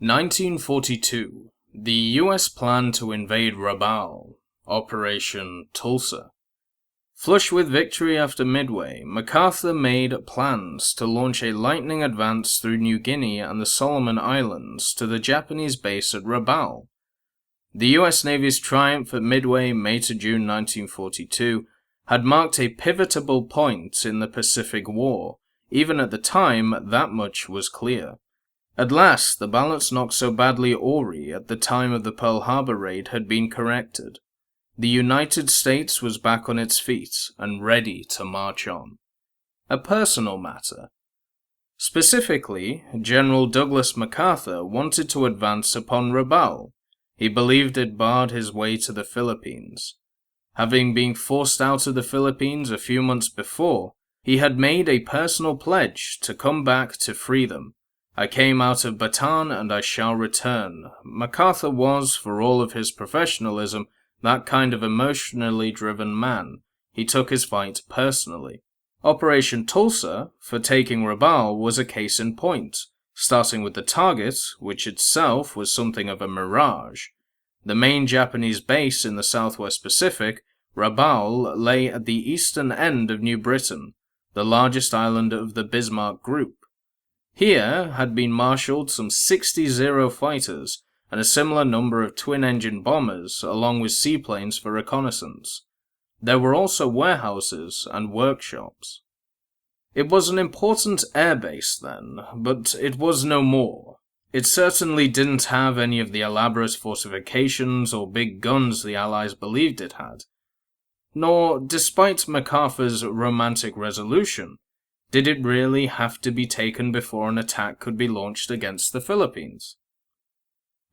1942. The U.S. plan to invade Rabaul, Operation Tulsa. Flush with victory after Midway, MacArthur made plans to launch a lightning advance through New Guinea and the Solomon Islands to the Japanese base at Rabaul. The U.S. Navy's triumph at Midway, May to June 1942, had marked a pivotal point in the Pacific War. Even at the time, that much was clear. At last, the balance knocked so badly awry at the time of the Pearl Harbor raid had been corrected. The United States was back on its feet and ready to march on. A personal matter. Specifically, General Douglas MacArthur wanted to advance upon Rabaul. He believed it barred his way to the Philippines. Having been forced out of the Philippines a few months before, he had made a personal pledge to come back to free them. I came out of Bataan and I shall return. MacArthur was, for all of his professionalism, that kind of emotionally driven man. He took his fight personally. Operation Tulsa, for taking Rabaul, was a case in point, starting with the target, which itself was something of a mirage. The main Japanese base in the Southwest Pacific, Rabaul, lay at the eastern end of New Britain, the largest island of the Bismarck Group. Here had been marshaled some 60 Zero fighters and a similar number of twin-engine bombers, along with seaplanes for reconnaissance. There were also warehouses and workshops. It was an important airbase then, but it was no more. It certainly didn't have any of the elaborate fortifications or big guns the Allies believed it had. Nor, despite MacArthur's romantic resolution, did it really have to be taken before an attack could be launched against the Philippines?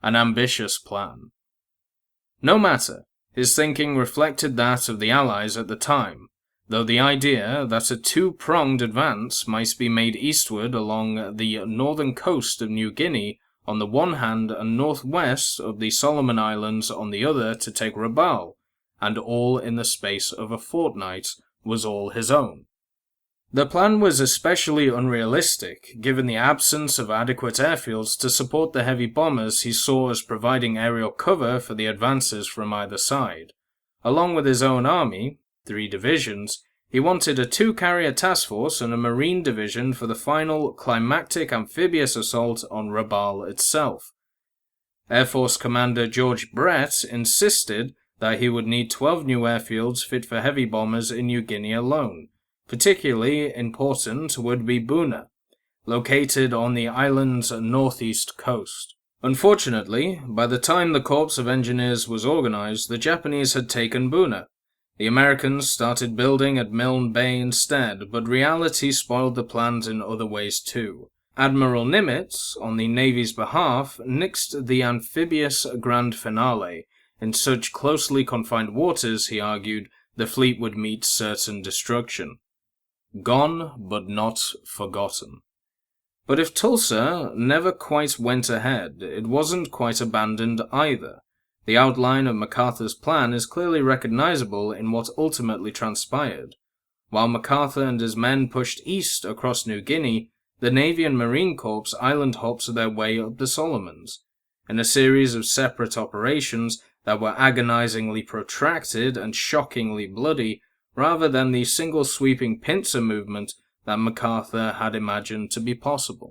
An ambitious plan. No matter, his thinking reflected that of the Allies at the time, though the idea that a two-pronged advance might be made eastward along the northern coast of New Guinea on the one hand and northwest of the Solomon Islands on the other to take Rabaul, and all in the space of a fortnight, was all his own. The plan was especially unrealistic, given the absence of adequate airfields to support the heavy bombers he saw as providing aerial cover for the advances from either side. Along with his own army, 3 divisions, he wanted a 2-carrier task force and a marine division for the final climactic amphibious assault on Rabaul itself. Air Force Commander George Brett insisted that he would need 12 new airfields fit for heavy bombers in New Guinea alone. Particularly important would be Buna, located on the island's northeast coast. Unfortunately, by the time the Corps of Engineers was organized, the Japanese had taken Buna. The Americans started building at Milne Bay instead, but reality spoiled the plans in other ways too. Admiral Nimitz, on the Navy's behalf, nixed the amphibious grand finale. In such closely confined waters, he argued, the fleet would meet certain destruction. Gone, but not forgotten. But if Tulsa never quite went ahead, it wasn't quite abandoned either. The outline of MacArthur's plan is clearly recognizable in what ultimately transpired. While MacArthur and his men pushed east across New Guinea, the Navy and Marine Corps island hopped their way up the Solomons. In a series of separate operations that were agonizingly protracted and shockingly bloody, rather than the single sweeping pincer movement that MacArthur had imagined to be possible.